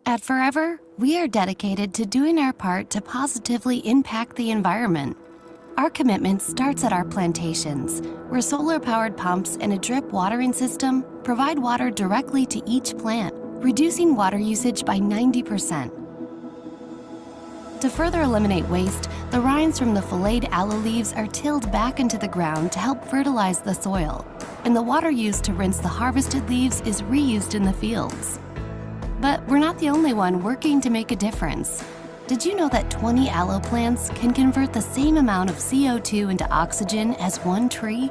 At Forever, we are dedicated to doing our part to positively impact the environment. Our commitment starts at our plantations, where solar-powered pumps and a drip watering system provide water directly to each plant, reducing water usage by 90%. To further eliminate waste, the rinds from the filleted aloe leaves are tilled back into the ground to help fertilize the soil, and the water used to rinse the harvested leaves is reused in the fields. But we're not the only one working to make a difference. Did you know that 20 aloe plants can convert the same amount of CO2 into oxygen as one tree?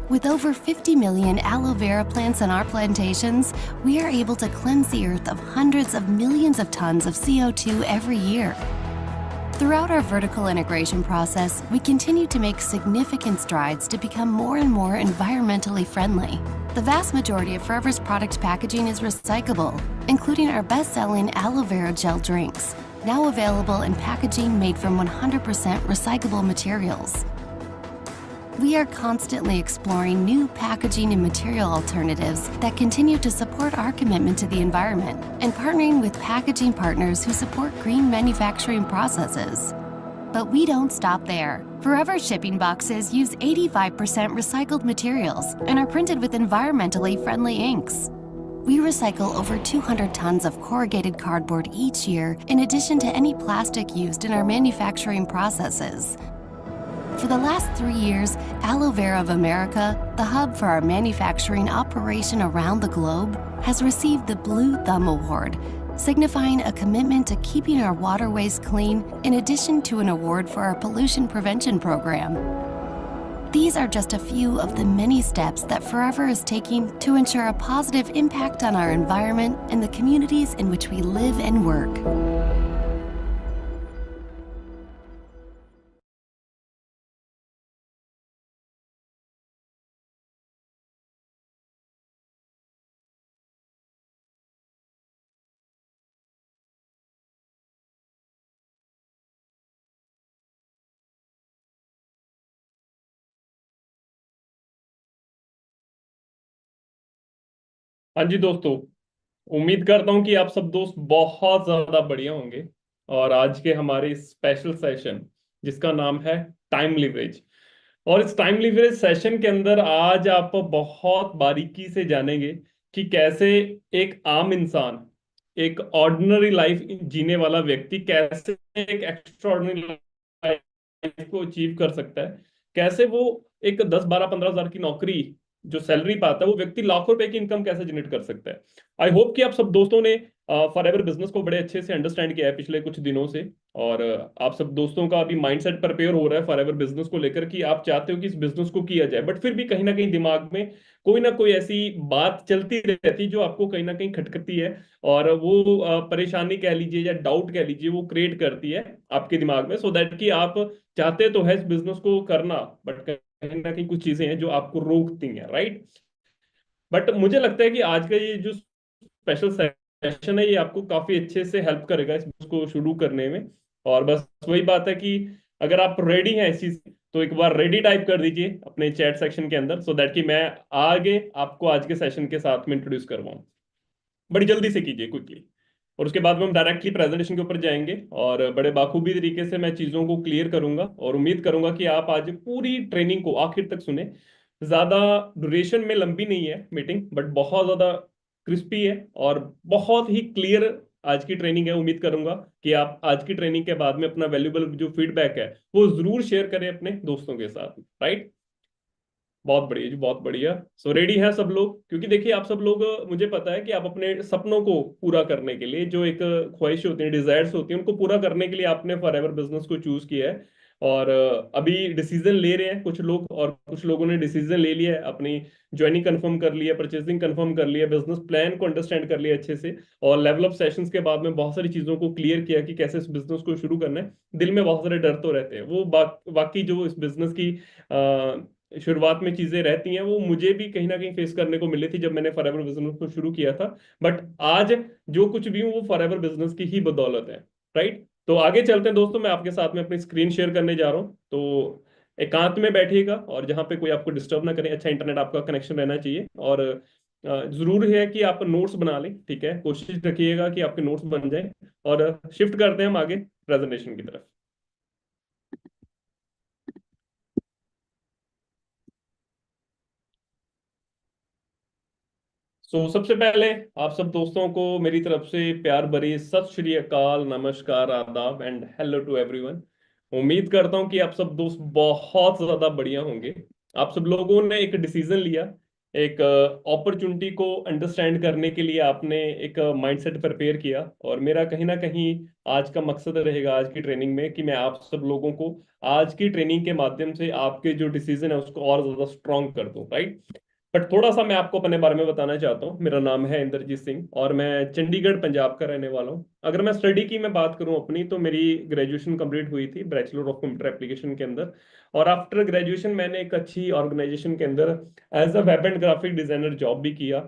With over 50 million aloe vera plants on our plantations, we are able to cleanse the earth of hundreds of millions of tons of CO2 every year. Throughout our vertical integration process, we continue to make significant strides to become more and more environmentally friendly. The vast majority of Forever's product packaging is recyclable, including our best-selling aloe vera gel drinks, now available in packaging made from 100% recyclable materials. We are constantly exploring new packaging and material alternatives that continue to support our commitment to the environment and partnering with packaging partners who support green manufacturing processes. But we don't stop there. Forever shipping boxes use 85% recycled materials and are printed with environmentally friendly inks. We recycle over 200 tons of corrugated cardboard each year, in addition to any plastic used in our manufacturing processes. For the last 3 years, Aloe Vera of America, the hub for our manufacturing operation around the globe, has received the Blue Thumb Award, signifying a commitment to keeping our waterways clean in addition to an award for our pollution prevention program. These are just a few of the many steps that Forever is taking to ensure a positive impact on our environment and the communities in which we live and work. हाँ जी दोस्तों, उम्मीद करता हूं कि आप सब दोस्त बहुत ज्यादा बढ़िया होंगे। और आज के हमारे स्पेशल सेशन जिसका नाम है टाइम लिवरेज, और इस टाइम लिवरेज सेशन के अंदर आज आप बहुत बारीकी से जानेंगे कि कैसे एक आम इंसान, एक ऑर्डिनरी लाइफ जीने वाला व्यक्ति कैसे एक एक्स्ट्रॉर्डिनरी लाइफ को अचीव कर सकता है। कैसे वो एक 10 12 15 हजार की नौकरी जो सैलरी पाता है वो व्यक्ति लाखों रुपए की इनकम कैसे जनरेट कर सकता है। आई होप कि आप सब दोस्तों ने फॉरएवर बिजनेस को बड़े अच्छे से अंडरस्टैंड किया है पिछले कुछ दिनों से। और आप सब दोस्तों का अभी माइंडसेट प्रिपेयर हो रहा है फॉरएवर बिजनेस को लेकर कि आप चाहते हो कि इस बिजनेस को किया जाए, बट फिर भी कहीं ना कहीं दिमाग में कोई ना कोई ऐसी बात चलती रहती है जो आपको कहीं ना कहीं खटकती है, और वो परेशानी कह लीजिए या डाउट कह लीजिए वो क्रिएट करती है आपके दिमाग में, सो दैट कि आप चाहते तो है इस बिजनेस को करना, बट कहीं ना कहीं कुछ चीजें हैं जो आपको रोकती हैं, राइट। बट मुझे लगता है कि आज का ये जो स्पेशल सेशन है ये आपको काफी अच्छे से हेल्प करेगा इस business को शुरू करने में। और बस वही बात है कि अगर आप रेडी हैं इस चीज तो एक बार रेडी टाइप कर दीजिए अपने चैट सेक्शन के अंदर, सो दैट कि मैं आगे आपको आज के सेशन के साथ में इंट्रोड्यूस करवाऊं। बड़ी जल्दी से कीजिए, क्विकली। और उसके बाद में हम डायरेक्टली प्रेजेंटेशन के ऊपर जाएंगे और बड़े बाखूबी तरीके से मैं चीजों को क्लियर करूंगा, और उम्मीद करूंगा कि आप आज पूरी ट्रेनिंग को आखिर तक सुने। ज्यादा ड्यूरेशन में लंबी नहीं है मीटिंग, बट बहुत ज्यादा क्रिस्पी है और बहुत ही क्लियर आज की ट्रेनिंग है। उम्मीद करूंगा कि आप आज की ट्रेनिंग के बाद में अपना वैल्यूबल जो फीडबैक है वो जरूर शेयर करें अपने दोस्तों के साथ, राइट। बहुत बढ़िया जी, बहुत बढ़िया। सो रेडी हैं सब लोग? क्योंकि देखिए आप सब लोग, मुझे पता है कि आप अपने सपनों को पूरा करने के लिए, जो एक ख्वाहिश होती है, डिजायर्स होती हैं, उनको पूरा करने के लिए आपने फॉरएवर बिजनेस को चूज किया है। और अभी डिसीजन ले रहे हैं कुछ लोग, और कुछ लोगों ने डिसीजन ले लिया है, अपनी ज्वाइनिंग कंफर्म कर लिया, परचेसिंग कंफर्म कर लिया, बिजनेस प्लान को अंडरस्टैंड कर लिया अच्छे से, और लेवल अप सेशंस के बाद में बहुत सारी चीजों को क्लियर किया कि कैसे इस बिजनेस को शुरू करना है। दिल में बहुत सारे डर तो रहते हैं, वो बाकी जो इस बिजनेस की शुरुआत में चीजें रहती हैं वो मुझे भी कहीं ना कहीं फेस करने को मिली थी जब मैंने फॉरएवर बिजनेस को शुरू किया था। बट आज जो कुछ भी हूँ वो फॉरएवर बिजनेस की ही बदौलत है, राइट। तो आगे चलते हैं दोस्तों, मैं आपके साथ में अपनी स्क्रीन शेयर करने जा रहा हूँ। तो एकांत में बैठिएगा और जहां पे कोई आपको डिस्टर्ब ना करे, अच्छा इंटरनेट आपका कनेक्शन रहना चाहिए। और जरूर है कि आप नोट्स बना लें, ठीक है, कोशिश रखिएगा कि आपके नोट्स बन जाएं। और शिफ्ट करते हैं हम आगे प्रेजेंटेशन की तरफ। सबसे पहले आप सब दोस्तों को मेरी तरफ से प्यार भरी सत श्री अकाल, नमस्कार, आदाब एंड हेलो टू एवरीवन। उम्मीद करता हूं कि आप सब दोस्त बहुत ज्यादा बढ़िया होंगे। आप सब लोगों ने एक डिसीजन लिया, एक अपॉर्चुनिटी को अंडरस्टैंड करने के लिए आपने एक माइंडसेट प्रिपेयर किया। और मेरा कहीं ना कहीं आज का मकसद रहेगा आज की ट्रेनिंग में कि मैं आप सब लोगों को आज की ट्रेनिंग के माध्यम से आपके जो डिसीजन है उसको और ज्यादा स्ट्रांग कर दूं, राइट। बट थोड़ा सा मैं आपको अपने बारे में बताना चाहता हूँ। मेरा नाम है इंद्रजीत सिंह और मैं चंडीगढ़ पंजाब का रहने वाला हूँ। अगर मैं स्टडी की मैं बात करूँ अपनी, तो मेरी ग्रेजुएशन कंप्लीट हुई थी बैचलर ऑफ कंप्यूटर एप्लीकेशन के अंदर। और आफ्टर ग्रेजुएशन मैंने एक अच्छी ऑर्गेनाइजेशन के अंदर as a web and graphic designer job भी किया।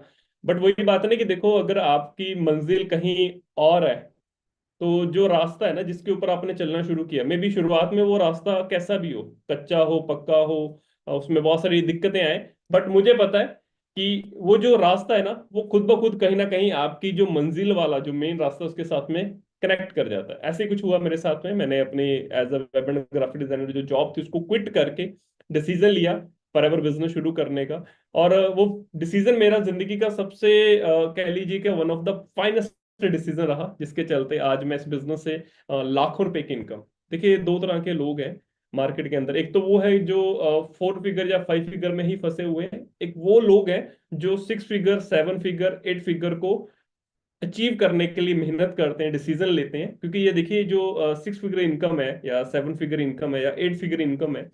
बट वही बात है ना कि देखो, अगर आपकी मंजिल कहीं और है, तो जो रास्ता है ना जिसके ऊपर आपने चलना शुरू किया, मे भी शुरुआत में वो रास्ता कैसा भी हो, कच्चा हो पक्का हो, उसमें बहुत सारी दिक्कतें आए, बट मुझे पता है कि वो जो रास्ता है ना वो खुद ब खुद कहीं ना कहीं आपकी जो मंजिल वाला जो मेन रास्ता उसके साथ में कनेक्ट कर जाता है। ऐसे ही कुछ हुआ मेरे साथ में। मैंने अपनी as a web and graphic designer जो जॉब थी उसको क्विट करके डिसीजन लिया फॉरएवर बिजनेस शुरू करने का। और वो डिसीजन मेरा जिंदगी का सबसे कह लीजिए कि one of the finest decision रहा, जिसके चलते आज मैं इस बिजनेस से लाखों रुपए की इनकम। देखिए, दो तरह के लोग हैं मार्केट के अंदर। एक तो वो है जो 4 फिगर या 5 फिगर में ही फंसे हुए हैं, एक वो लोग हैं जो 6 फिगर 7 फिगर 8 फिगर को अचीव करने के लिए मेहनत करते हैं, डिसीजन लेते हैं। क्योंकि ये देखिए, जो 6 फिगर इनकम है या 7 फिगर इनकम है या 8 फिगर इनकम है,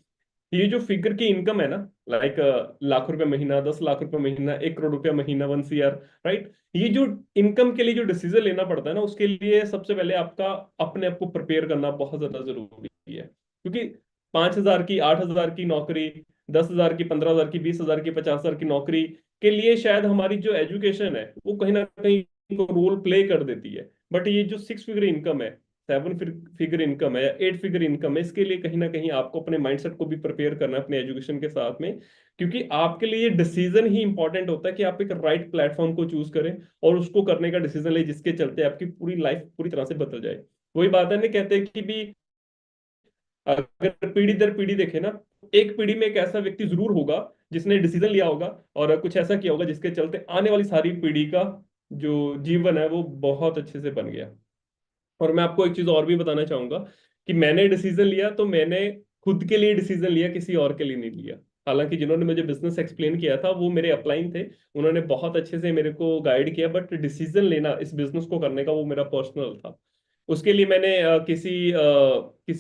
ये जो फिगर की इनकम है ना, लाइक लाख रुपए महीना, 10 लाख रुपए महीना, 1 करोड़ रुपया महीना, 1 CR, राइट। ये जो इनकम के लिए जो डिसीजन लेना पड़ता है ना, उसके लिए सबसे पहले आपका अपने आप को प्रिपेयर करना बहुत ज्यादा जरूरी है। क्योंकि 5,000 की, 8,000 की नौकरी, 10,000 की, 15,000 की, 20,000 की, 50,000 की नौकरी के लिए शायद हमारी जो एजुकेशन है वो कहीं ना कहीं रोल प्ले कर देती है। बट ये जो 6 फिगर इनकम है, 7 फिगर इनकम है या 8 फिगर इनकम है, इसके लिए कहीं ना कहीं आपको अपने माइंडसेट को भी प्रिपेयर करना है अपने एजुकेशन के साथ में। क्योंकि आपके लिए डिसीजन ही इंपॉर्टेंट होता है कि आप एक राइट प्लेटफॉर्म को चूज करें और उसको करने का डिसीजन ले, जिसके चलते आपकी पूरी लाइफ पूरी तरह से बदल जाए। वही बात है ना, कहते हैं कि भी अगर पीढ़ी दर पीढ़ी देखे ना, एक पीढ़ी में एक ऐसा व्यक्ति जरूर होगा जिसने डिसीजन लिया होगा और कुछ ऐसा किया होगा जिसके चलते आने वाली सारी पीढ़ी का जो जीवन है वो बहुत अच्छे से बन गया। और मैं आपको एक चीज और भी बताना चाहूंगा कि मैंने डिसीजन लिया तो मैंने खुद के लिए डिसीजन लिया, किसी और के लिए नहीं लिया। हालांकि जिन्होंने मुझे बिजनेस एक्सप्लेन किया था वो मेरे अपलाइन थे, उन्होंने बहुत अच्छे से मेरे को गाइड किया, बट डिसीजन लेना इस बिजनेस को करने का वो मेरा पर्सनल था। उसके लिए मैंने किसी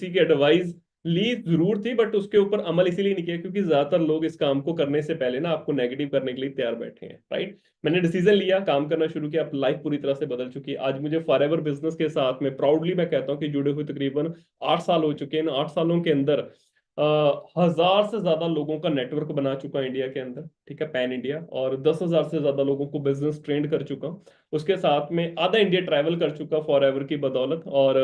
की एडवाइस ली जरूर थी, बट उसके ऊपर अमल इसीलिए नहीं किया क्योंकि ज्यादातर लोग इस काम को करने से पहले ना आपको नेगेटिव करने के लिए तैयार बैठे हैं, राइट। मैंने डिसीजन लिया, काम करना शुरू किया, अब लाइफ पूरी तरह से बदल चुकी है। आज मुझे फॉरएवर बिजनेस के साथ में प्राउडली मैं कहता हूँ कि जुड़े हुए तकरीबन 8 साल हो चुके हैं। इन 8 सालों के अंदर 1,000 से ज्यादा लोगों का नेटवर्क बना चुका है इंडिया के अंदर, ठीक है, पैन इंडिया। और 10,000 से ज्यादा लोगों को बिजनेस ट्रेंड कर चुका हूँ। उसके साथ में आधा इंडिया ट्रैवल कर चुका फॉर एवर की बदौलत, और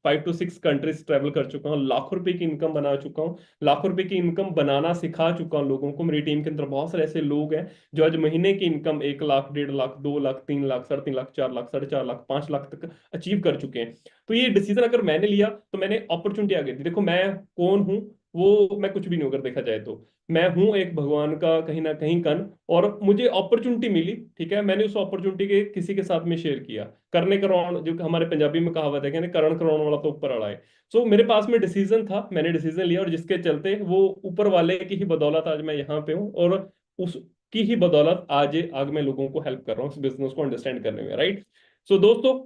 5 to 6 कंट्रीज ट्रैवल कर चुका हूँ, लाखों रुपए की इनकम बना चुका हूँ, लाखों रुपए की इनकम बनाना सिखा चुका हूँ लोगों को। मेरी टीम के अंदर बहुत सारे ऐसे लोग हैं जो आज महीने की इनकम 1 लाख, 1.5 लाख, 2 लाख, 3 लाख, 3.5 लाख, 4 लाख, 4.5 लाख, 5 लाख तक अचीव कर चुके हैं। तो ये डिसीजन अगर मैंने लिया तो मैंने अपॉर्चुनिटी आ गई थी। देखो, मैं कौन हूँ, वो मैं कुछ भी नहीं हूं अगर देखा जाए तो। मैं हूं एक भगवान का कहीं ना कहीं कन, और मुझे अपॉर्चुनिटी मिली, ठीक है, मैंने उस अपॉर्चुनिटी के किसी के साथ में शेयर किया। करने कराउन, जो हमारे पंजाबी में कहावत है, कहते करण कराउन वाला तो ऊपर वाला है। सो मेरे पास में डिसीजन था, मैंने डिसीजन लिया, और जिसके चलते वो ऊपर वाले की ही बदौलत आज मैं यहाँ पे हूँ, और उसकी ही बदौलत आज आगे मैं लोगों को हेल्प कर रहा हूँ इस बिजनेस को अंडरस्टैंड करने में, राइट। सो दोस्तों,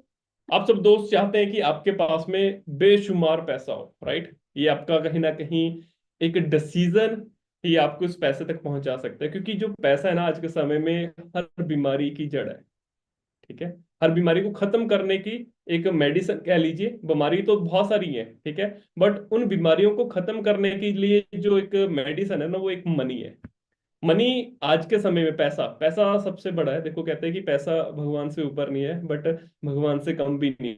आप सब दोस्त चाहते हैं कि आपके पास में बेशुमार पैसा हो, राइट। ये आपका कहीं ना कहीं एक डिसीजन ही आपको इस पैसे तक पहुंचा सकता है। क्योंकि जो पैसा है ना आज के समय में हर बीमारी की जड़ है, ठीक है। हर बीमारी को खत्म करने की एक मेडिसिन कह लीजिए। बीमारी तो बहुत सारी है, ठीक है, बट उन बीमारियों को खत्म करने के लिए जो एक मेडिसिन है ना, वो एक मनी है। मनी आज के समय में, पैसा पैसा सबसे बड़ा है। देखो, कहते हैं कि पैसा भगवान से ऊपर नहीं है, बट भगवान से कम भी नहीं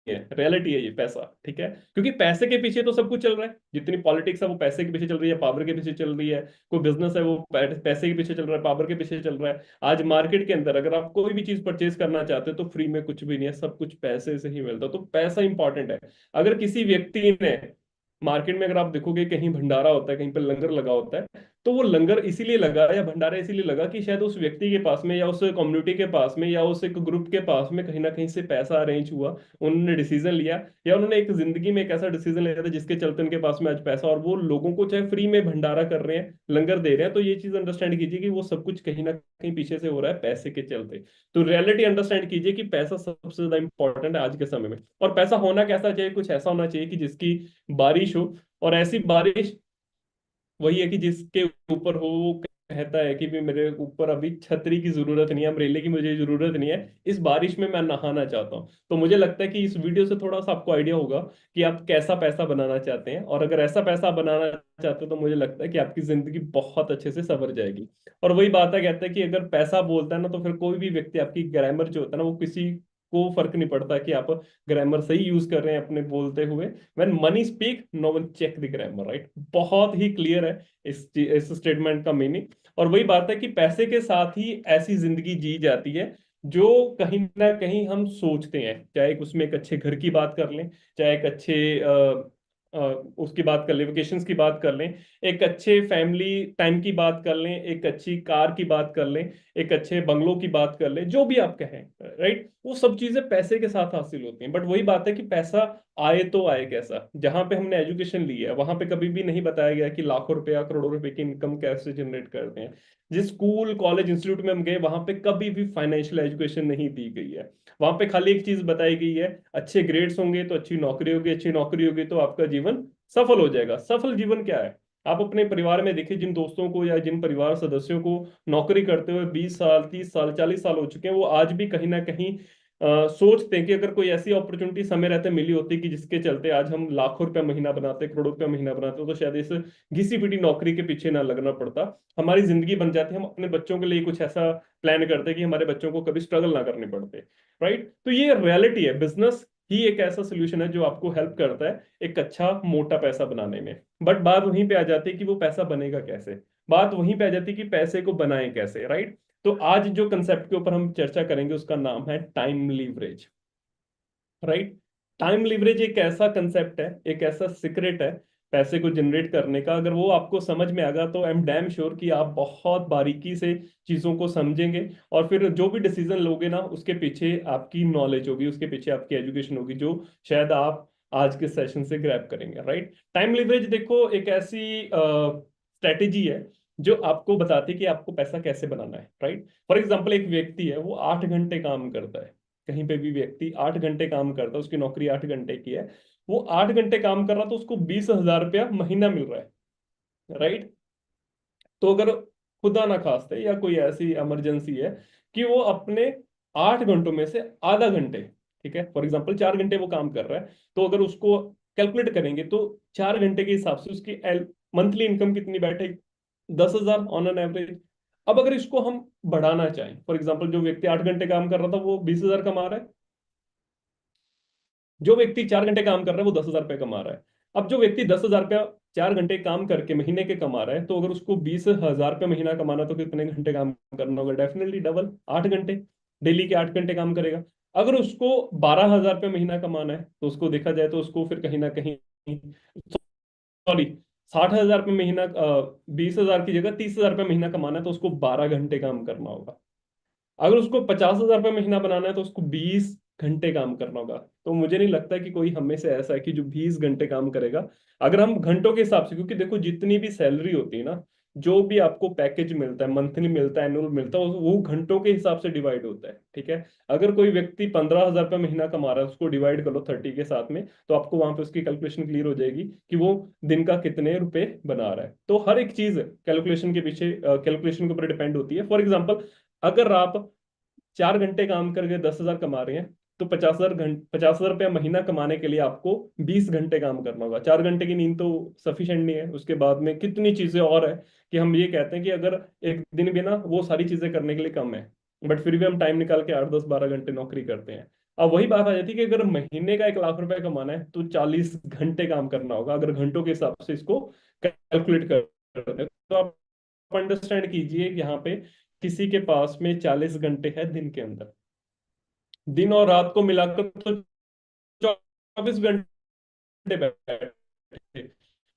है, रियलिटी है ये पैसा, ठीक है। क्योंकि पैसे के पीछे तो सब कुछ चल रहा है, जितनी पॉलिटिक्स है वो पैसे के पीछे चल रही है, पावर के पीछे चल रही है। कोई बिजनेस है वो पैसे के पीछे चल रहा है, पावर के पीछे चल रहा है। आज मार्केट के अंदर अगर आप कोई भी चीज परचेज करना चाहते हो तो फ्री में कुछ भी नहीं है, सब कुछ पैसे से ही मिलता है, तो पैसा इंपॉर्टेंट है। अगर किसी व्यक्ति ने, मार्केट में अगर आप देखोगे कहीं भंडारा होता है, कहीं पर लंगर लगा होता है, तो वो लंगर इसीलिए लगा या भंडारा इसीलिए लगा कि शायद उस व्यक्ति के पास में या उस कम्युनिटी के पास में या उस एक ग्रुप के पास में कहीं ना कहीं से पैसा अरेंज हुआ, उन्होंने डिसीजन लिया, या उन्होंने एक जिंदगी में एक ऐसा डिसीजन लिया था जिसके चलते उनके पास में आज पैसा, और वो लोगों को चाहे फ्री में भंडारा कर रहे हैं, लंगर दे रहे हैं। तो ये चीज अंडरस्टैंड कीजिए कि वो सब कुछ कहीं ना कहीं पीछे से हो रहा है पैसे के चलते। तो रियलिटी अंडरस्टैंड कीजिए कि पैसा सबसे ज्यादा इंपॉर्टेंट है आज के समय में। और पैसा होना कैसा चाहिए, कुछ ऐसा होना चाहिए कि जिसकी बारिश हो, और ऐसी बारिश वही है कि जिसके ऊपर हो वो कहता है कि भी मेरे ऊपर अभी छतरी की जरूरत नहीं है, अम्ब्रेले की मुझे जरूरत नहीं है, इस बारिश में मैं नहाना चाहता हूँ। तो मुझे लगता है कि इस वीडियो से थोड़ा सा आपको आइडिया होगा कि आप कैसा पैसा बनाना चाहते हैं, और अगर ऐसा पैसा बनाना चाहते हो तो मुझे लगता है कि आपकी जिंदगी बहुत अच्छे से संवर जाएगी। और वही बात है, कहता है कि अगर पैसा बोलता है ना, तो फिर कोई भी व्यक्ति, आपकी ग्रामर जो होता है ना, वो किसी को फर्क नहीं पड़ता कि आप ग्रामर सही यूज कर रहे हैं अपने बोलते हुए। When money speak no one check the grammar, right. बहुत ही क्लियर है इस स्टेटमेंट का मीनिंग। और वही बात है कि पैसे के साथ ही ऐसी जिंदगी जी जाती है जो कहीं ना कहीं हम सोचते हैं, चाहे उसमें एक अच्छे घर की बात कर लें, चाहे एक अच्छे अ, उसकी बात कर लें, वेकेशंस की बात कर लें, एक अच्छे फैमिली टाइम की बात कर लें, एक अच्छी कार की बात कर लें, एक अच्छे बंगलों की बात कर लें, जो भी आप कहें, राइट। वो सब चीजें पैसे के साथ हासिल होती हैं। बट वही बात है कि पैसा आए तो आए कैसा। जहां पे हमने एजुकेशन ली है वहां पे कभी भी नहीं बताया गया कि लाखों रुपए या करोड़ों रुपए की इनकम कैसे जनरेट करते हैं। जिस स्कूल कॉलेज इंस्टीट्यूट में हम गए वहां पे कभी भी फाइनेंशियल एजुकेशन नहीं दी गई है। वहां पे खाली एक चीज बताई गई है, अच्छे ग्रेड्स होंगे तो अच्छी नौकरी होगी, अच्छी नौकरी होगी तो आपका जीवन सफल हो जाएगा। सफल जीवन क्या है? आप अपने परिवार में देखिए, जिन दोस्तों को या जिन परिवार सदस्यों को नौकरी करते हुए 20 साल, 30 साल, 40 साल हो चुके हैं, वो आज भी कहीं ना कहीं सोचते हैं कि अगर कोई ऐसी अपॉर्चुनिटी समय रहते मिली होती कि जिसके चलते आज हम लाखों रुपया महीना बनाते, करोड़ों रुपया महीना बनाते, तो शायद इस घिसी पिटी नौकरी के पीछे ना लगना पड़ता, हमारी जिंदगी बन जाती। हम अपने बच्चों के लिए कुछ ऐसा प्लान करते कि हमारे बच्चों को कभी स्ट्रगल ना करने पड़ते, राइट। तो ये रियलिटी है। बिजनेस ही एक ऐसा सोल्यूशन है जो आपको हेल्प करता है एक अच्छा मोटा पैसा बनाने में। बट बात वहीं पे आ जाती है कि वो पैसा बनेगा कैसे, बात वहीं पे आ जाती है कि पैसे को बनाएं कैसे, राइट। तो आज जो कंसेप्ट के ऊपर हम चर्चा करेंगे उसका नाम है time leverage, right. Time leverage एक ऐसा कंसेप्ट है, एक ऐसा सीक्रेट है पैसे को जनरेट करने का। अगर वो आपको समझ में आएगा तो आई एम डैम श्योर कि आप बहुत बारीकी से चीजों को समझेंगे, और फिर जो भी डिसीजन लोगे ना उसके पीछे आपकी नॉलेज होगी, उसके पीछे आपकी एजुकेशन होगी, जो शायद आप आज के सेशन से ग्रैब करेंगे, राइट। टाइम लीवरेज देखो एक ऐसी स्ट्रेटेजी है जो आपको बताती है कि आपको पैसा कैसे बनाना है, राइट। फॉर एग्जाम्पल एक व्यक्ति है, वो 8 घंटे काम करता है, कहीं पे भी व्यक्ति 8 घंटे काम करता है, उसकी नौकरी 8 घंटे की है, वो 8 घंटे काम कर रहा तो उसको 20,000 रुपया महीना मिल रहा है, राइट। तो अगर खुदा ना खास्ते या कोई ऐसी इमरजेंसी है कि वो अपने 8 घंटों में से आधा घंटे, ठीक है, फॉर एग्जाम्पल 4 घंटे वो काम कर रहा है, तो अगर उसको कैलकुलेट करेंगे तो 4 घंटे के हिसाब से उसकी मंथली इनकम कितनी बैठेगी? 10,000 ऑन एन एवरेज। अब अगर इसको हम बढ़ाना चाहें, फॉर एग्जाम्पल जो व्यक्ति 8 घंटे काम कर रहा था वो 20,000 कमा रहा है, जो व्यक्ति 4 घंटे काम कर रहा है वो 10,000 रुपये कमा रहा है। अब जो व्यक्ति 10,000 रुपया 4 घंटे काम करके महीने के कमा रहा है, तो अगर उसको 20,000 रुपये महीना कमाना तो कितने घंटे काम करना होगा? डेफिनेटली डबल, 8 घंटे, डेली के 8 घंटे काम करेगा। अगर उसको 12,000 रुपये महीना कमाना है तो उसको देखा जाए तो उसको फिर कहीं ना कहीं, सॉरी, 60,000 रुपये महीना, 20,000 की जगह 30,000 रुपये महीना कमाना है तो उसको 12 घंटे काम करना होगा। अगर उसको 50,000 रुपये महीना बनाना है तो उसको 20 घंटे काम करना होगा। तो मुझे नहीं लगता कि कोई हमें से ऐसा है कि जो 20 घंटे काम करेगा। अगर हम घंटों के हिसाब से, क्योंकि देखो जितनी भी सैलरी होती है ना, जो भी आपको पैकेज मिलता है, मंथली मिलता है, एनुअल मिलता है, वो घंटों के हिसाब से डिवाइड होता है, ठीक है। अगर कोई व्यक्ति 15,000 रुपये महीना कमा रहा है, उसको डिवाइड कर लो 30 के साथ में, तो आपको वहां पे उसकी कैलकुलेशन क्लियर हो जाएगी कि वो दिन का कितने रुपए बना रहा है। तो हर एक चीज कैलकुलेशन के पीछे, कैलकुलेशन के ऊपर डिपेंड होती है। फॉर एग्जाम्पल अगर आप 4 घंटे काम करके 10,000 कमा रहे हैं, तो 50,000 रुपया महीना कमाने के लिए आपको 20 घंटे काम करना होगा। 4 घंटे की नींद तो सफिशिएंट नहीं है, उसके बाद में कितनी चीजें और है कि हम ये कहते हैं कि अगर एक दिन भी ना वो सारी चीजें करने के लिए कम है, बट फिर भी हम टाइम निकाल के 8, 10, 12 घंटे नौकरी करते हैं। अब वही बात आ जाती है कि अगर महीने का 1 लाख रुपए कमाना है तो 40 घंटे काम करना होगा, अगर घंटों के हिसाब से इसको कैलकुलेट करते हैं। तो आप अंडरस्टैंड कीजिए कि यहाँ पे किसी के पास में 40 घंटे है दिन के अंदर, दिन और रात को मिलाकर तो 24 घंटे बैठे।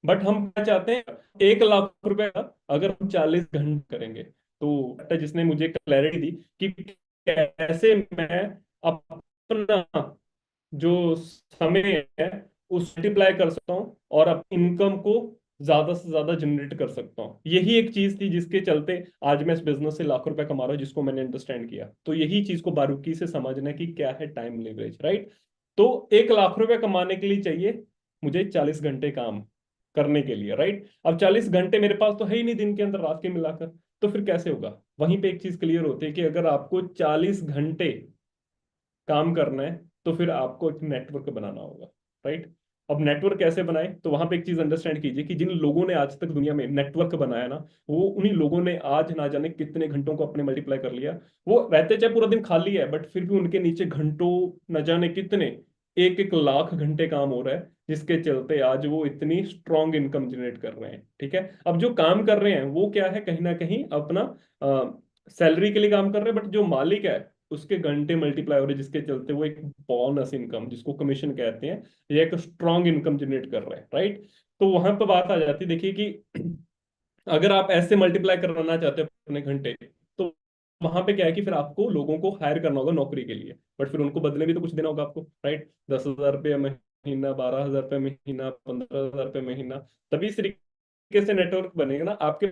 बट हम क्या चाहते हैं, 1 लाख रुपए का अगर हम 40 घंटे करेंगे, तो जिसने मुझे क्लैरिटी दी कि कैसे मैं अपना जो समय है उस मल्टीप्लाई कर सकता हूँ और अपनी इनकम को ज्यादा से ज्यादा जनरेट कर सकता हूँ। यही एक चीज थी जिसके चलते आज मैं इस बिजनेस से लाखों रुपए कमा रहा हूँ, जिसको मैंने अंडरस्टैंड किया। तो यही चीज को बारीकी से समझना है कि क्या है टाइम लेवरेज, राइट। तो 1 लाख रुपए कमाने के लिए चाहिए मुझे 40 घंटे काम करने के लिए, राइट। अब 40 घंटे मेरे पास तो है ही नहीं दिन के अंदर, रात के मिलाकर, तो फिर कैसे होगा? वहीं पे एक चीज क्लियर होती है कि अगर आपको 40 घंटे काम करना है तो फिर आपको एक नेटवर्क बनाना होगा, राइट। अब नेटवर्क कैसे बनाए, तो वहां पे एक चीज अंडरस्टैंड कीजिए कि जिन लोगों ने आज तक दुनिया में नेटवर्क बनाया ना, वो उन्हीं लोगों ने आज ना जाने कितने घंटों को अपने मल्टीप्लाई कर लिया। वो रहते चाहे पूरा दिन खाली है, बट फिर भी उनके नीचे घंटों न जाने कितने 1-1 लाख घंटे काम हो रहा है, जिसके चलते आज वो इतनी स्ट्रॉन्ग इनकम जनरेट कर रहे हैं, ठीक है। अब जो काम कर रहे हैं वो क्या है, कहीं ना कहीं अपना सैलरी के लिए काम कर रहे हैं, बट जो मालिक है उसके घंटे मल्टीप्लाई हो रहे हैं, जिसके चलते वो एक बोनस इनकम, जिसको कमीशन कहते हैं, ये एक स्ट्रॉन्ग इनकम जनरेट कर रहे हैं, राइट। तो वहां पर बात आ जाती है, देखिए कि अगर आप ऐसे मल्टीप्लाई करना चाहते हो अपने घंटे, तो वहां पे क्या है कि फिर आपको लोगों को हायर करना होगा नौकरी के लिए, बट फिर उनको बदले भी तो कुछ देना होगा आपको, राइट। 10,000 रुपये महीना, 12,000 रुपये महीना, 15,000 रुपये महीना, तभी इस तरीके से नेटवर्क बनेगा ना। आपके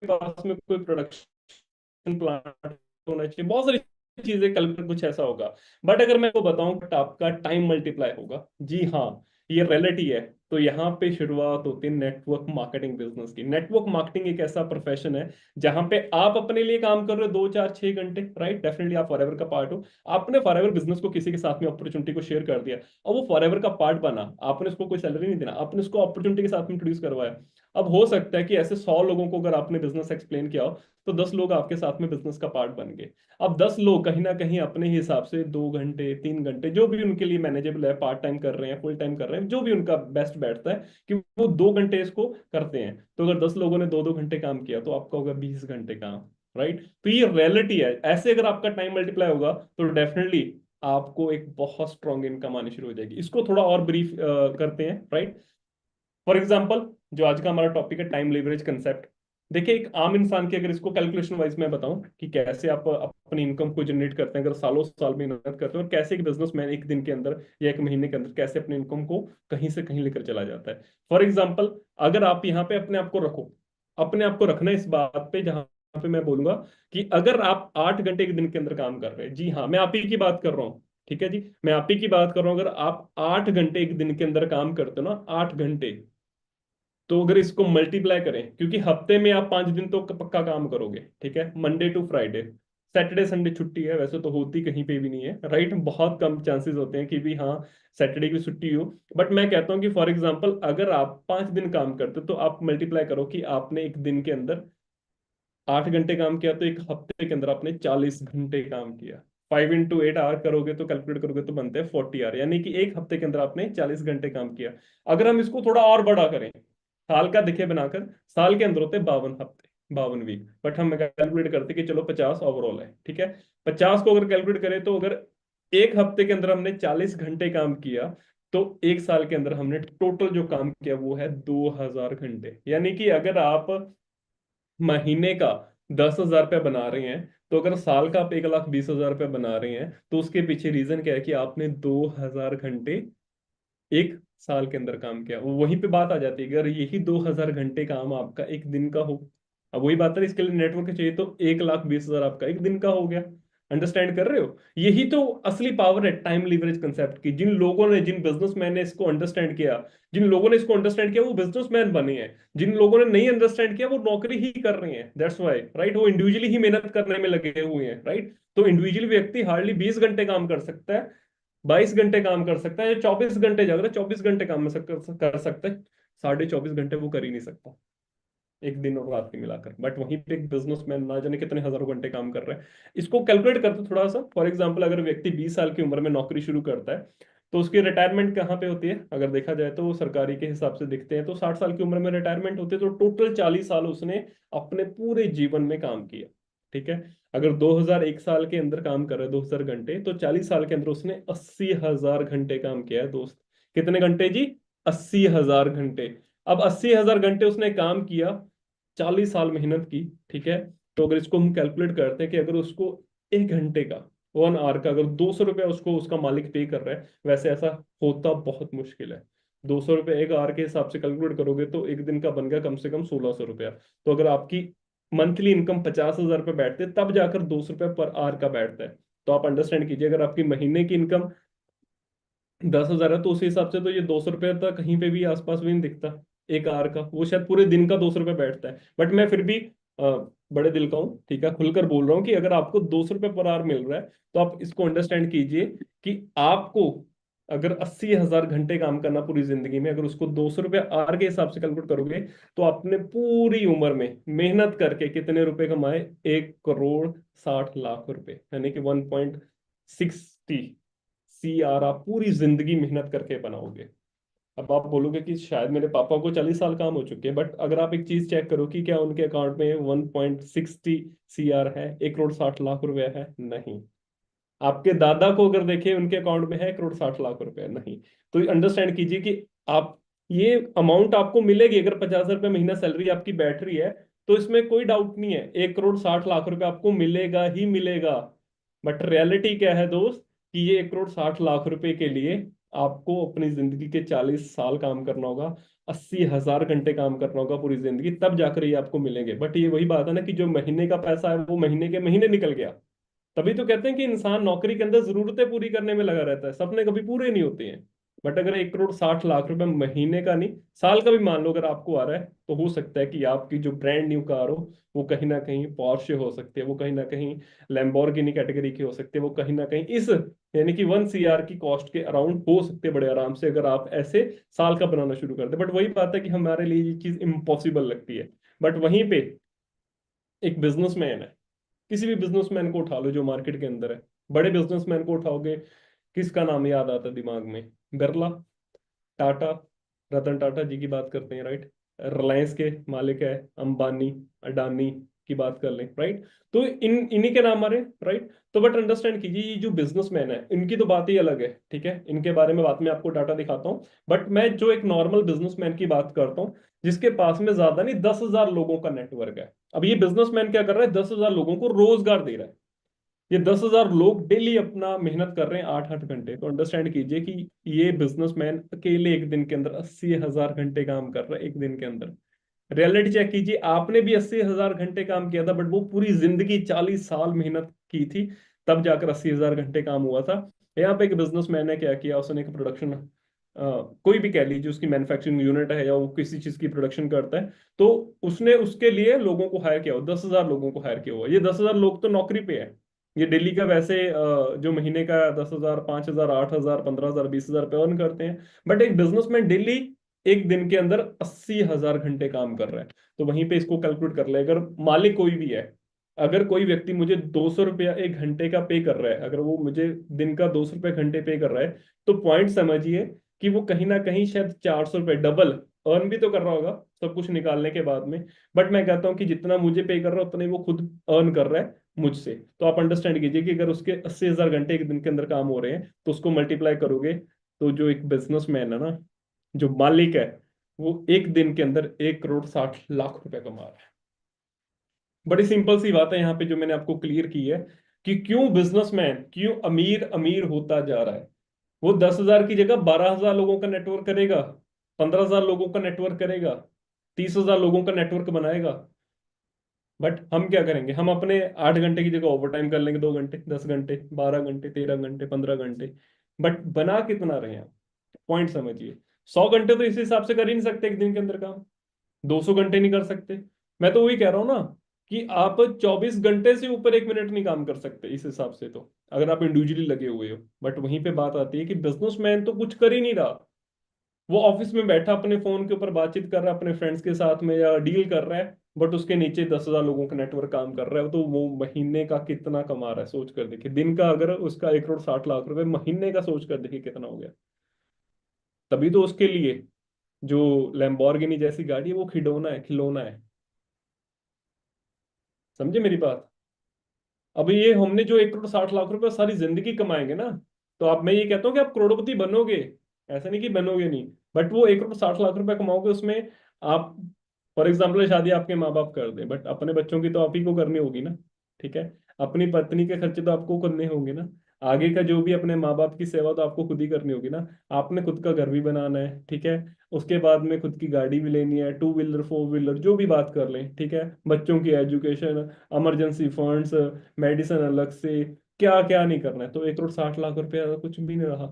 पास में कोई प्रोडक्शन प्लांट होना चाहिए, बहुत सारी चीजें, कल पर कुछ ऐसा होगा। बट अगर मैं को बताऊं कि आपका टाइम मल्टीप्लाई होगा, जी हाँ, ये रियलिटी है। तो यहाँ पे शुरुआत होती है नेटवर्क मार्केटिंग बिजनेस की। नेटवर्क मार्केटिंग एक ऐसा प्रोफेशन है जहां पे आप अपने लिए काम कर रहे हो 2, 4, 6 घंटे, राइट। डेफिनेटली आप फॉरएवर का पार्ट हो। आपने फॉरएवर बिजनेस को किसी के साथ में अपॉर्चुनिटी को शेयर कर दिया और वो फॉरएवर का पार्ट बना, आपने उसको कोई सैलरी नहीं देना, आपने उसको अपॉर्चुनिटी के साथ में इंट्रोड्यूस करवाया। अब हो सकता है कि ऐसे 100 लोगों को अगर आपने बिजनेस एक्सप्लेन किया हो, तो 10 लोग आपके साथ में बिजनेस का पार्ट बन गए। अब 10 लोग कहीं ना कहीं अपने हिसाब से 2 घंटे 3 घंटे जो भी उनके लिए मैनेजेबल है, पार्ट टाइम कर रहे हैं, फुल टाइम कर रहे हैं, जो भी उनका बेस्ट बैठता है कि वो 2 घंटे इसको करते हैं। तो अगर 10 लोगों ने 2-2 घंटे काम किया तो आपका होगा 20 घंटे काम, राइट। तो ये रियलिटी है। ऐसे अगर आपका टाइम मल्टीप्लाई होगा तो डेफिनेटली आपको एक बहुत स्ट्रॉन्ग इनकम आनी शुरू हो जाएगी। इसको थोड़ा और ब्रीफ करते हैं, राइट। फॉर एग्जाम्पल, जो आज का हमारा टॉपिक है टाइम लेवरेज कंसेप्ट। देखिए, एक आम इंसान की अगर इसको कैलकुलेशन वाइज मैं बताऊं कि कैसे आप अपनी इनकम को जनरेट करते हैं, अगर सालों साल मेहनत करते हैं, और कैसे एक बिजनेसमैन एक दिन के अंदर या एक महीने के अंदर कैसे अपनी इनकम को कहीं से कहीं लेकर चला जाता है। फॉर एग्जाम्पल, अगर आप यहाँ पे अपने आप को रखो, अपने आप को रखना इस बात पे जहां पे मैं बोलूंगा कि अगर आप 8 घंटे एक दिन के अंदर काम कर रहे हैं, जी हाँ, मैं आप ही की बात कर रहा हूँ, ठीक है जी, मैं आप ही की बात कर रहा हूँ। अगर आप 8 घंटे एक दिन के अंदर काम करते हो ना, 8 घंटे, तो अगर इसको मल्टीप्लाई करें, क्योंकि हफ्ते में आप 5 दिन तो पक्का काम करोगे, ठीक है, Monday to Friday. Saturday Sunday छुट्टी है वैसे तो होती कहीं पे भी नहीं है, राइट। बहुत कम चांसेस होते हैं कि भी हाँ सैटरडे की छुट्टी हो। बट मैं कहता हूँ कि फॉर एग्जाम्पल अगर आप 5 दिन काम करते हो, तो आप मल्टीप्लाई करो कि आपने एक दिन के अंदर 8 घंटे काम किया, तो एक हफ्ते के अंदर आपने 40 घंटे काम किया। 5 into 8 आवर करोगे तो कैलकुलेट करोगे तो बनते हैं 40 आवर, यानी कि एक हफ्ते के अंदर आपने 40 घंटे काम किया। अगर हम इसको थोड़ा और बड़ा करें, साल का देखिए बनाकर, साल के अंदर होते हैं 52 हफ्ते, 52 वीक, बट हम कैलकुलेट करते हैं कि चलो 50 ओवरऑल है, ठीक है। 50 को अगर कैलकुलेट करें, तो अगर एक हफ्ते के अंदर हमने 40 घंटे काम किया, तो एक साल के अंदर हमने टोटल जो काम किया वो है 2000 घंटे। यानी कि अगर आप महीने का 10,000 रुपये बना रहे हैं, तो अगर साल का आप 1,20,000 रुपये बना रहे हैं, तो उसके पीछे रीजन क्या है कि आपने 2,000 घंटे एक साल के अंदर काम किया। वहीं पे बात आ जाती है, अगर यही 2,000 घंटे काम आपका एक दिन का हो, अब वही बात है, इसके लिए नेटवर्क चाहिए, तो 1,20,000 आपका एक दिन का हो गया। अंडरस्टैंड कर रहे हो? यही तो असली पावर है टाइम लीवरेज कंसेप्ट की। जिन लोगों ने, जिन बिजनेसमैन ने इसको अंडरस्टैंड किया, जिन लोगों ने इसको अंडरस्टैंड किया, वो बिजनेसमैन बने हैं। जिन लोगों ने नहीं अंडरस्टैंड किया, वो नौकरी ही कर रहे हैं, दैट्स वाई, राइट। वो इंडिविजुअली ही मेहनत करने में लगे हुए हैं, राइट। तो इंडिविजुअल व्यक्ति हार्डली 20 घंटे काम कर सकता है, 22 घंटे काम कर सकता है, या 24 घंटे जाकर 24 घंटे काम में कर सकता है। 24.5 घंटे वो कर ही नहीं सकता। एक दिन और रात की मिलाकर। बट वहीं पे एक बिजनेसमैन ना जाने कितने हजारों घंटे काम कर रहा है। इसको कैलकुलेट करते थोड़ा सा। फॉर एग्जांपल, अगर व्यक्ति 20 साल की उम्र में नौकरी शुरू करता है, तो उसकी रिटायरमेंट कहाँ पे होती है? अगर देखा जाए तो वो सरकारी के हिसाब से दिखते हैं तो 60 साल की उम्र में रिटायरमेंट होती है। तो टोटल 40 साल उसने अपने पूरे जीवन में काम किया। ठीक है। अगर 2001 साल के अंदर काम कर रहा है 2000 घंटे, तो 40 साल के अंदर उसने 80,000 घंटे काम किया है दोस्त। कितने घंटे जी? 80,000 घंटे। अब 80,000 घंटे उसने काम किया, 40 साल मेहनत की। ठीक है। तो अगर इसको हम कैलकुलेट करते हैं कि अगर उसको 1 घंटे का, 1 आवर का, अगर 200 रुपया उसको उसका मालिक पे कर रहा है, वैसे ऐसा होता बहुत मुश्किल है। 200 रुपये 1 आवर के हिसाब से कैलकुलेट करोगे तो एक दिन का बन गया कम से कम 1600 रुपया। तो अगर आपकी मंथली इनकम 50,000 रुपये बैठते तब जाकर 200 रुपये पर आवर का बैठता है। तो आप अंडरस्टैंड कीजिए, अगर आपकी महीने की इनकम 10,000 है, तो उस हिसाब से तो ये 200 रुपये तक कहीं पे भी आसपास भी नहीं दिखता। 1 आवर का वो शायद पूरे दिन का 200 रुपये बैठता है। बट मैं फिर भी बड़े दिल का हूँ, ठीक है, खुलकर बोल रहा हूँ कि अगर आपको 200 रुपये पर आवर मिल रहा है, तो आप इसको अंडरस्टैंड कीजिए कि आपको अगर 80,000 घंटे काम करना पूरी जिंदगी में, अगर उसको 200 रुपये आवर के हिसाब से कैलकुलेट करोगे, तो आपने पूरी उम्र में मेहनत करके कितने रुपए कमाए? 1,60,00,000 रुपए, यानी कि 1.60 CR आप पूरी जिंदगी मेहनत करके बनाओगे। अब आप बोलोगे कि शायद मेरे पापा को 40 साल काम हो चुके हैं, बट अगर आप एक चीज चेक करो कि क्या उनके अकाउंट में 1.60 CR है, 1,60,00,000 रुपया है? नहीं। आपके दादा को अगर देखें, उनके अकाउंट में है 1,60,00,000 रुपया? नहीं। तो अंडरस्टैंड कीजिए कि आप, ये अमाउंट आपको मिलेगी अगर 50,000 रुपये महीना सैलरी आपकी बैठ रही है, तो इसमें कोई डाउट नहीं है, 1,60,00,000 रुपया आपको मिलेगा ही मिलेगा। बट रियलिटी क्या है दोस्त, कि ये 1,60,00,000 रुपए के लिए आपको अपनी जिंदगी के 40 साल काम करना होगा, 80,000 घंटे काम करना होगा पूरी जिंदगी, तब जाकर ये आपको मिलेंगे। बट ये वही बात है ना कि जो महीने का पैसा है वो महीने के महीने निकल गया। तभी तो कहते हैं कि इंसान नौकरी के अंदर जरूरतें पूरी करने में लगा रहता है, सपने कभी पूरे नहीं होते हैं। बट अगर 1,60,00,000 रुपए महीने का नहीं, साल का भी मान लो अगर आपको आ रहा है, तो हो सकता है कि आपकी जो ब्रांड न्यू कार हो, वो कहीं ना कहीं पोर्शे हो सकती है, वो कहीं ना कहीं लैम्बोर्गिनी कैटेगरी की हो सकती है, वो कहीं ना कहीं इस, यानी कि 1 CR की कॉस्ट के अराउंड हो सकते हैं बड़े आराम से, अगर आप ऐसे साल का बनाना शुरू करते। बट वही बात है कि हमारे लिए ये चीज इम्पॉसिबल लगती है। बट वहीं पे एक बिजनेसमैन है, किसी भी बिजनेसमैन को उठा लो जो मार्केट के अंदर है, बड़े बिजनेसमैन को उठाओगे, किसका नाम याद आता है दिमाग में? बिरला, टाटा, रतन टाटा जी की बात करते हैं, राइट? रिलायंस के मालिक है अंबानी, अडानी की बात कर लें, राइट? तो इन्हीं के नाम आ रहे हैं, राइट? तो बट अंडरस्टैंड कीजिए, ये जो बिजनेसमैन है इनकी तो बात ही अलग है। ठीक है, इनके बारे में बात में आपको डाटा दिखाता हूँ। बट मैं जो एक नॉर्मल बिजनेसमैन की बात करता हूँ, जिसके पास में ज्यादा नहीं 10,000 लोगों का नेटवर्क है। अब ये बिजनेसमैन क्या कर रहा है? 10,000 लोगों को रोजगार दे रहा है। ये 10,000 लोग डेली अपना मेहनत कर रहे हैं 8-8 घंटे। तो अंडरस्टैंड कीजिए कि ये बिजनेसमैन अकेले एक दिन के अंदर 80,000 घंटे काम कर रहा है एक दिन के अंदर। रियलिटी चेक कीजिए, आपने भी 80,000 घंटे काम किया था, बट वो पूरी जिंदगी 40 साल मेहनत की थी, तब जाकर 80,000 घंटे काम हुआ था। यहाँ पे एक बिजनेसमैन ने क्या किया, उसने एक प्रोडक्शन, कोई भी कह लीजिए, उसकी मैन्युफैक्चरिंग यूनिट है या वो किसी चीज की प्रोडक्शन करता है, तो उसने उसके लिए लोगों को हायर किया हो, 10,000 लोगों को हायर किया हुआ। ये 10,000 लोग तो नौकरी पे है। ये दिल्ली का वैसे जो महीने का 10,000, 5,000, 8,000, 15,000, 20,000 रुपये अर्न करते हैं। बट एक बिजनेसमैन डेली एक दिन के अंदर 80,000 घंटे काम कर रहा है। तो वहीं पे इसको कैलकुलेट कर ले, अगर मालिक कोई भी है, अगर कोई व्यक्ति मुझे 200 रुपया 1 घंटे का पे कर रहा है, अगर वो मुझे दिन का 200 रुपये घंटे पे कर रहा है, तो पॉइंट समझिए कि वो कहीं ना कहीं शायद 400 रुपये डबल अर्न भी तो कर रहा होगा सब कुछ निकालने के बाद में। बट मैं कहता हूँ कि जितना मुझे पे कर रहा है उतना ही वो खुद अर्न कर रहा है मुझसे। तो आप अंडरस्टैंड कीजिए कि अगर उसके 80,000 घंटे एक दिन के अंदर काम हो रहे हैं, तो उसको मल्टीप्लाई करोगे, तो जो एक बिजनेसमैन है ना, जो मालिक है, वो एक दिन के अंदर 1,60,00,000 रुपए कमा रहा है। बड़ी सिंपल सी बात है यहाँ पे जो मैंने आपको क्लियर की है, कि क्यों बिजनेसमैन क्यों अमीर अमीर होता जा रहा है। वो 10,000 की जगह 12,000 लोगों का नेटवर्क करेगा, 15,000 लोगों का नेटवर्क करेगा, 30,000 लोगों का नेटवर्क बनाएगा। बट हम क्या करेंगे? हम अपने 8 घंटे की जगह ओवर टाइम कर लेंगे, 2 घंटे, 10 घंटे, 12 घंटे, 13 घंटे, 15 घंटे। बट बना कितना रहे हैं आप? पॉइंट समझिए। 100 घंटे तो इस हिसाब से कर ही नहीं सकते एक दिन के अंदर काम, 200 घंटे नहीं कर सकते। मैं तो वही कह रहा हूं ना, कि आप 24 घंटे से ऊपर 1 मिनट नहीं काम कर सकते इस हिसाब से, तो अगर आप इंडिविजुअली लगे हुए हो। बट वहीं पे बात आती है कि बिजनेसमैन तो कुछ कर ही नहीं रहा, वो ऑफिस में बैठा अपने फोन के ऊपर बातचीत कर रहा है अपने फ्रेंड्स के साथ में या डील कर रहा है, बट उसके नीचे 10,000 लोगों का नेटवर्क काम कर रहा है, तो वो महीने का कितना कमा रहा है सोच कर देखिए। दिन का अगर उसका 1,60,00,000 रुपए, महीने का सोच कर देखिए कितना हो गया। तभी तो उसके लिए जो लैम्बोर्गिनी जैसी गाड़ी है वो खिलौना है, खिलौना है। समझे मेरी बात? अभी ये हमने जो 1,60,00,000 रुपए सारी जिंदगी कमाएंगे ना, तो आप, मैं ये कहता हूँ कि आप करोड़पति बनोगे, ऐसा नहीं कि बनोगे नहीं, बट वो 1,60,00,000 रुपए कमाओगे उसमें आप, फॉर एग्जाम्पल शादी आपके माँ बाप कर दे, बट अपने बच्चों की तो आप ही को करनी होगी ना। ठीक है। अपनी पत्नी के खर्चे तो आपको करने होंगे ना। आगे का जो भी अपने माँ बाप की सेवा तो आपको खुद ही करनी होगी ना। आपने खुद का घर भी बनाना है, ठीक है। उसके बाद में खुद की गाड़ी भी लेनी है, टू व्हीलर फोर व्हीलर जो भी बात कर लें, ठीक है। बच्चों की एजुकेशन, इमरजेंसी फंड्स, मेडिसिन अलग से, क्या क्या नहीं करना है। तो 1,60,00,000 रुपया कुछ भी नहीं रहा।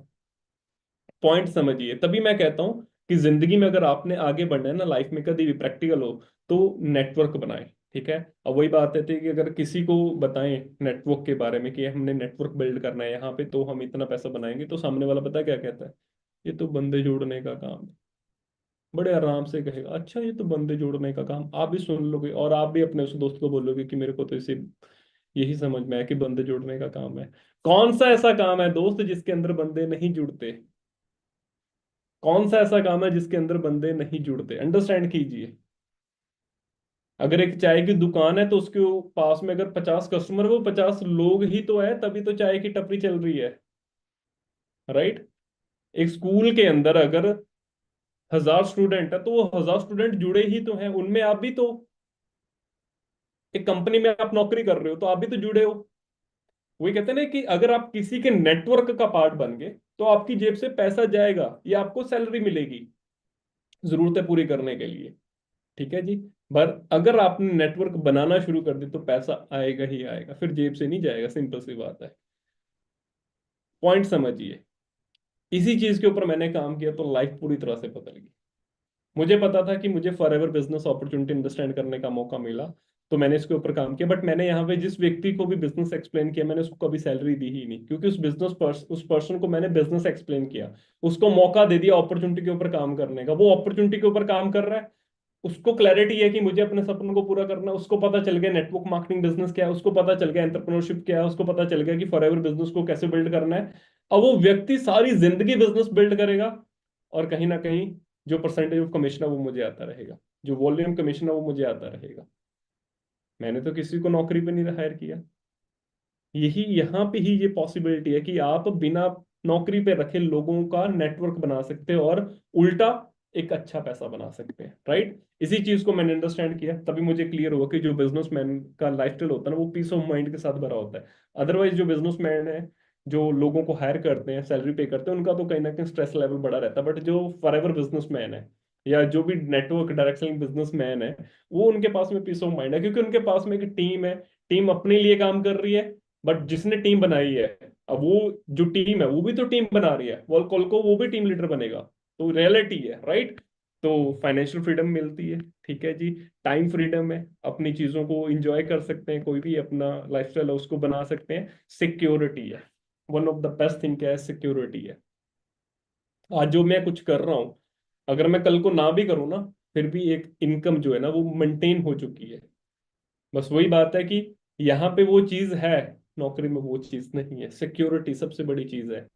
पॉइंट समझिए, तभी मैं कहता हूं कि जिंदगी में अगर आपने आगे बढ़ना है ना, लाइफ में कभी भी प्रैक्टिकल हो, तो नेटवर्क बनाएं। ठीक है। अब वही बात है कि अगर किसी को बताएं नेटवर्क के बारे में कि हमने नेटवर्क बिल्ड करना है यहाँ पे, तो हम इतना पैसा बनाएंगे, तो सामने वाला पता है क्या कहता है? ये तो बंदे जोड़ने का काम है। बड़े आराम से कहेगा, अच्छा ये तो बंदे जोड़ने का काम। आप भी सुन लोगे और आप भी अपने उस दोस्त को बोलोगे कि मेरे को तो इसे यही समझ में है कि बंदे जोड़ने का काम है। कौन सा ऐसा काम है दोस्त जिसके अंदर बंदे नहीं जुड़ते? कौन सा ऐसा काम है जिसके अंदर बंदे नहीं जुड़ते? अंडरस्टैंड कीजिए। अगर एक चाय की दुकान है तो उसके पास में अगर 50 कस्टमर, वो 50 लोग ही तो है, तभी तो चाय की टपरी चल रही है। राइट। एक स्कूल के अंदर अगर 1,000 स्टूडेंट है, तो वो 1,000 स्टूडेंट जुड़े ही तो हैं, उनमें आप भी तो। एक कंपनी में आप नौकरी कर रहे हो तो आप भी तो जुड़े हो। वही कहते हैं ना कि अगर आप किसी के नेटवर्क का पार्ट बन गए, तो आपकी जेब से पैसा जाएगा या आपको सैलरी मिलेगी जरूरतें पूरी करने के लिए। ठीक है जी। पर अगर आपने नेटवर्क बनाना शुरू कर दी तो पैसा आएगा ही आएगा, फिर जेब से नहीं जाएगा, सिंपल सी बात है। पॉइंट समझिए। इसी चीज के ऊपर मैंने काम किया तो लाइफ पूरी तरह से बदल गई। मुझे पता था कि मुझे for ever business opportunity understand करने का मौका मिला, तो मैंने इसके ऊपर काम किया। बट मैंने यहाँ पे जिस व्यक्ति को भी बिजनेस एक्सप्लेन किया, मैंने उसको कभी सैलरी दी ही नहीं, क्योंकि उस पर्सन को मैंने बिजनेस एक्सप्लेन किया, उसको मौका दे दिया अपॉर्चुनिटी के ऊपर काम करने का। वो अपॉर्चुनिटी के ऊपर काम कर रहा है, उसको क्लैरिटी है कि मुझे अपने सपनों को पूरा करना है। उसको पता चल गया नेटवर्क मार्केटिंग बिजनेस क्या है, उसको पता चल गया एंटरप्रेन्योरशिप क्या है, उसको पता चल गया कि फॉरएवर बिजनेस को कैसे बिल्ड करना है। अब वो व्यक्ति सारी जिंदगी बिजनेस बिल्ड करेगा, और कहीं ना कहीं जो परसेंटेज ऑफ कमीशन है वो मुझे आता रहेगा, जो वॉल्यूम कमीशन है वो मुझे आता रहेगा। मैंने तो किसी को नौकरी पे नहीं हायर किया। यही यहाँ पे ही ये पॉसिबिलिटी है कि आप बिना नौकरी पे रखे लोगों का नेटवर्क बना सकते हो, और उल्टा एक अच्छा पैसा बना सकते हैं। राइट। इसी चीज को मैंने अंडरस्टैंड किया, तभी मुझे क्लियर हुआ कि जो बिजनेसमैन का लाइफस्टाइल होता है ना, वो पीस ऑफ माइंड के साथ भरा होता है। अदरवाइज जो बिजनेसमैन है, जो लोगों को हायर करते हैं, सैलरी पे करते हैं, उनका तो कहीं ना कहीं स्ट्रेस लेवल बढ़ा रहता है। बट जो फॉरएवर बिजनेसमैन है, या जो भी नेटवर्क डायरेक्ट सेलिंग बिजनेसमैन है, वो उनके पास में पीस ऑफ माइंड है, क्योंकि उनके पास में एक टीम है। टीम अपने लिए काम कर रही है, बट जिसने टीम बनाई है, अब वो जो टीम है वो भी तो टीम बना रही है, वो कल को वो भी टीम लीडर बनेगा। तो रियलिटी है। राइट। तो फाइनेंशियल फ्रीडम मिलती है, ठीक है जी। टाइम फ्रीडम है, अपनी चीजों को इंजॉय कर सकते हैं, कोई भी अपना लाइफस्टाइल है उसको बना सकते हैं। सिक्योरिटी है, one of the best thing क्या है, सिक्योरिटी है। आज जो मैं कुछ कर रहा हूं, अगर मैं कल को ना भी करूँ ना, फिर भी एक इनकम जो है ना वो मेंटेन हो चुकी है। बस वही बात है कि यहाँ पे वो चीज है, नौकरी में वो चीज नहीं है। सिक्योरिटी सबसे बड़ी चीज है,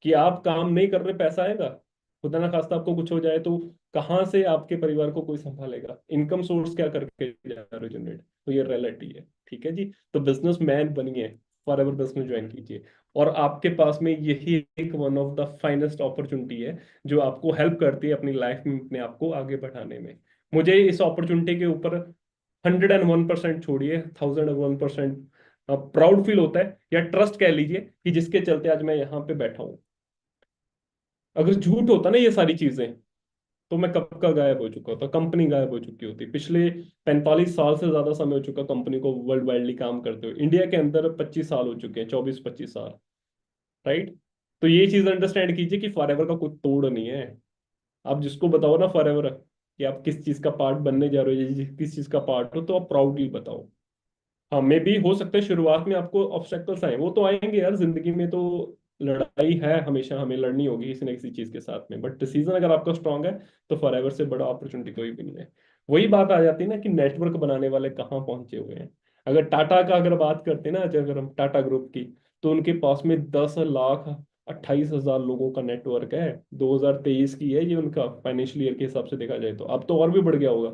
कि आप काम नहीं कर रहे, पैसा आएगा। खुदा ना खास्ता आपको कुछ हो जाए तो कहाँ से आपके परिवार को कोई संभालेगा? इनकम सोर्स क्या करके जा रहे हो जनरेट? तो ये रियलिटी है। ठीक है जी। तो बिजनेस मैन बनिए, फॉर एवर बिजनेस ज्वाइन कीजिए, और आपके पास में यही एक one of the finest opportunity है, जो आपको हेल्प करती है अपनी लाइफ में अपने आप को आगे बढ़ाने में। मुझे इस अपॉर्चुनिटी के ऊपर 101% छोड़िए, 1,001% प्राउड फील होता है, या ट्रस्ट कह लीजिए, कि जिसके चलते आज मैं यहाँ पे बैठा हूँ। अगर झूठ होता ना ये सारी चीजें, तो मैं कब का गायब हो चुका होता, कंपनी गायब हो चुकी होती। पिछले 45 साल से ज्यादा समय हो चुका कंपनी को वर्ल्ड वाइडली काम करते हुए। इंडिया के अंदर 25 साल हो चुके हैं, 24-25 साल। राइट। तो ये चीज अंडरस्टैंड कीजिए कि फॉरएवर का कोई तोड़ नहीं है। आप जिसको बताओ ना फॉरएवर, कि आप किस चीज का पार्ट बनने जा रहे हो, या किस चीज का पार्ट हो, तो आप प्राउडली बताओ। हाँ, मे भी हो सकता है शुरुआत में आपको ऑब्स्टेकल्स आए, वो तो आएंगे यार जिंदगी में, तो लड़ाई है, हमेशा हमें लड़नी होगी किसी न किसी चीज के साथ में, बट डिसीजन अगर आपका स्ट्रांग है तो फॉरएवर से बड़ा अपॉर्चुनिटी कोई भी नहीं है। वही बात आ जाती है ना कि नेटवर्क बनाने वाले कहाँ पहुंचे हुए हैं। अगर टाटा का अगर बात करते हैं ना, अगर हम टाटा ग्रुप की, तो उनके पास में 10,28,000 लोगों का नेटवर्क है। 2023 की है ये उनका फाइनेंशियल ईयर के हिसाब से देखा जाए तो, अब तो और भी बढ़ गया होगा।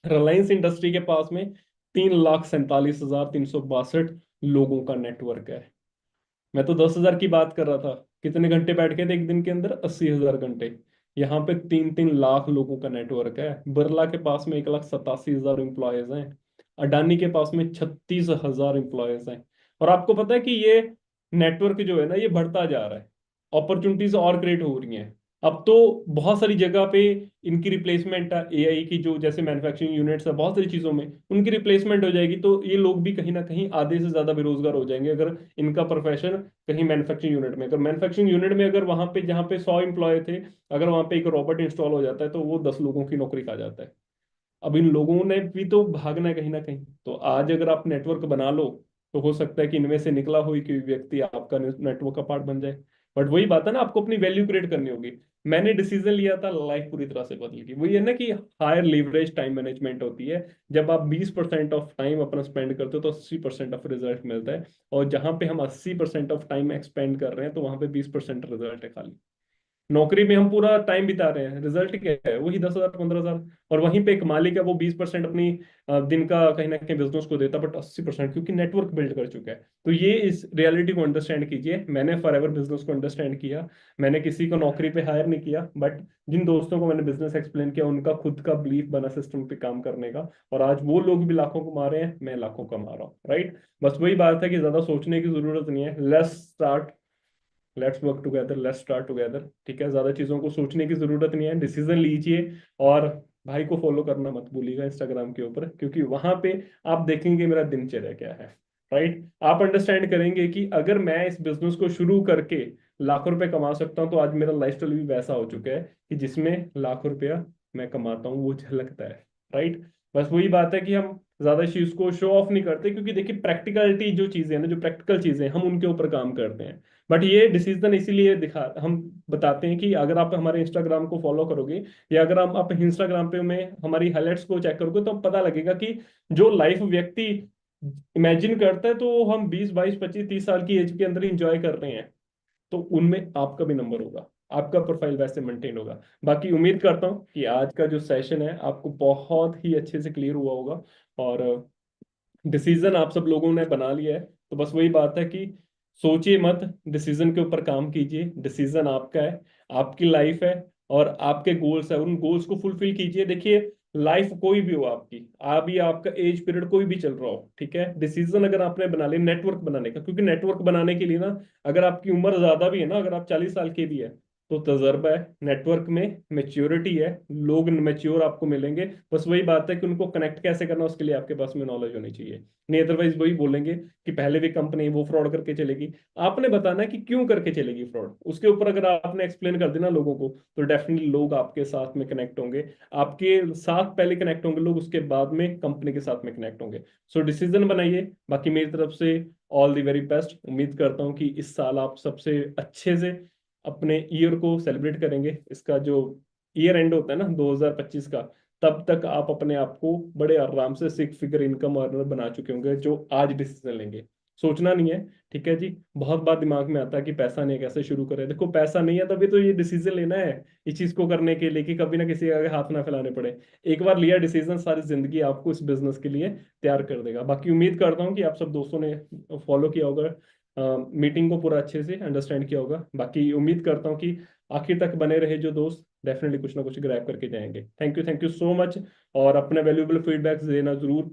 रिलायंस इंडस्ट्री के पास में 3,47,362 लोगों का नेटवर्क है। मैं तो 10,000 की बात कर रहा था। कितने घंटे बैठ गए थे एक दिन के अंदर? 80,000 घंटे। यहाँ पे 3-3 लाख लोगों का नेटवर्क है। बिरला के पास में 1,87,000 एम्प्लॉयज हैं। अडानी के पास में 36,000 एम्प्लॉयज हैं। और आपको पता है कि ये नेटवर्क जो है ना, ये बढ़ता जा रहा है। अपॉर्चुनिटीज और क्रिएट हो रही हैं। अब तो बहुत सारी जगह पे इनकी रिप्लेसमेंट है, एआई की, जो जैसे मैन्युफैक्चरिंग यूनिट्स है बहुत सारी चीजों में उनकी रिप्लेसमेंट हो जाएगी, तो ये लोग भी कहीं ना कहीं आधे से ज्यादा बेरोजगार हो जाएंगे अगर इनका प्रोफेशन कहीं मैन्युफैक्चरिंग यूनिट में। अगर मैन्युफैक्चरिंग यूनिट में अगर वहां पे जहाँ पे 100 एम्प्लॉय थे, अगर वहां पे एक रोबोट इंस्टॉल हो जाता है तो वो 10 लोगों की नौकरी खा जाता है। अब इन लोगों ने भी तो भागना है कहीं ना कहीं। तो आज अगर आप नेटवर्क बना लो, तो हो सकता है कि इनमें से निकला हुई कोई व्यक्ति आपका नेटवर्क का पार्ट बन जाए। बट वही बात है ना, आपको अपनी वैल्यू क्रिएट करनी होगी। मैंने डिसीजन लिया था, लाइफ पूरी तरह से बदल गई। वही है ना कि हायर लीवरेज टाइम मैनेजमेंट होती है। जब आप 20% ऑफ टाइम अपना स्पेंड करते हो तो 80% ऑफ रिजल्ट मिलता है। और जहां पे हम 80% ऑफ टाइम एक्सपेंड कर रहे हैं, तो वहां पे 20% रिजल्ट है खाली। नौकरी में हम पूरा टाइम बिता रहे हैं, रिजल्ट क्या है? वही 10,000 15,000। और वहीं पे एक मालिक है, वो 20% अपनी दिन का कहीं ना कहीं बिजनेस को देता, बट 80% क्योंकि नेटवर्क बिल्ड कर चुका है। तो ये इस रियलिटी को अंडरस्टैंड कीजिए। मैंने फॉरएवर बिजनेस को अंडरस्टैंड किया। मैंने किसी को नौकरी पे हायर नहीं किया, बट जिन दोस्तों को मैंने बिजनेस एक्सप्लेन किया, उनका खुद का बिलीफ बना सिस्टम पे काम करने का। और आज वो लोग भी लाखों कमा रहे हैं, मैं लाखों कमा रहा हूँ, राइट। बस वही बात है कि ज्यादा सोचने की जरूरत नहीं है। Let's work together, let's start together. ठीक है, ज्यादा चीजों को सोचने की जरूरत नहीं है, डिसीजन लीजिए। और भाई को फॉलो करना मत भूलिएगा इंस्टाग्राम के ऊपर, क्योंकि वहां पे आप देखेंगे मेरा दिनचर्या क्या है। राइट, आप अंडरस्टैंड करेंगे कि अगर मैं इस बिजनेस को शुरू करके लाखों रुपए कमा सकता हूँ, तो आज मेरा लाइफस्टाइल भी वैसा हो चुका है कि जिसमें लाखों रुपया मैं कमाता हूँ वो झलकता है। राइट, बस वही बात है कि हम ज्यादा इस चीज को शो ऑफ नहीं करते, क्योंकि देखिए प्रैक्टिकलिटी जो चीजें हैं ना, जो प्रैक्टिकल चीजें हैं, हम उनके ऊपर काम करते हैं। बट ये डिसीजन इसीलिए दिखा हम बताते हैं कि अगर आप हमारे इंस्टाग्राम को फॉलो करोगे, या अगर आप इंस्टाग्राम पे में हमारी हाइलाइट्स को चेक करोगे, तो पता लगेगा कि जो लाइफ व्यक्ति इमेजिन करता है, तो हम 20 22 25 30 साल की एज के अंदर इंजॉय कर रहे हैं, तो उनमें आपका भी नंबर होगा। आपका प्रोफाइल वैसे मेंटेन होगा। बाकी उम्मीद करता हूँ कि आज का जो सेशन है आपको बहुत ही अच्छे से क्लियर हुआ होगा। और डिसीजन आप सब लोगों ने बना लिया है, तो बस वही बात है कि सोचिए मत, डिसीजन के ऊपर काम कीजिए। डिसीजन आपका है, आपकी लाइफ है, और आपके गोल्स है, उन गोल्स को फुलफिल कीजिए। देखिए, लाइफ कोई भी हो आपकी, अभी आपका एज पीरियड कोई भी चल रहा हो, ठीक है, डिसीजन अगर आपने बना लिया नेटवर्क बनाने का, क्योंकि नेटवर्क बनाने के लिए ना, अगर आपकी उम्र ज्यादा भी है ना, अगर आप 40 साल के भी है, तो तजर्बा है, नेटवर्क में मेच्योरिटी है, लोग मेच्योर आपको मिलेंगे। बस वही बात है कि उनको कनेक्ट कैसे करना, उसके लिए आपके पास में नॉलेज होनी चाहिए। नहीं अदरवाइज वही बोलेंगे कि पहले भी कंपनी वो फ्रॉड करके चलेगी। आपने बताना है कि क्यों करके चलेगी फ्रॉड, उसके ऊपर अगर आपने एक्सप्लेन कर देना लोगों को, तो डेफिनेटली लोग आपके साथ में कनेक्ट होंगे। आपके साथ पहले कनेक्ट होंगे लोग, उसके बाद में कंपनी के साथ में कनेक्ट होंगे। सो डिसीजन बनाइए। बाकी मेरी तरफ से ऑल द वेरी बेस्ट। उम्मीद करता हूँ कि इस साल आप सबसे अच्छे से अपने ईयर को सेलिब्रेट करेंगे। इसका जो ईयर एंड होता है ना 2025 का, तब तक आप अपने आप को बड़े आराम से 6 फिगर इनकम अर्नर बना चुके होंगे, जो आज डिसीजन लेंगे। सोचना नहीं है, ठीक है जी। बहुत बात दिमाग में आता है कि पैसा नहीं है, कैसे शुरू करें। देखो, पैसा नहीं है तभी तो ये डिसीजन लेना है इस चीज को करने के लिए, कि कभी ना किसी के आगे हाथ ना फैलाने पड़े। एक बार लिया डिसीजन, सारी जिंदगी आपको इस बिजनेस के लिए तैयार कर देगा। बाकी उम्मीद करता हूँ कि आप सब दोस्तों ने फॉलो किया होगा, मीटिंग को पूरा अच्छे से अंडरस्टैंड किया होगा। बाकी उम्मीद करता हूँ कि आखिर तक बने रहे जो दोस्त, डेफिनेटली कुछ ना कुछ ग्रैब करके जाएंगे। Thank you so much. और अपने वैल्यूएबल फीडबैक्स देना जरूर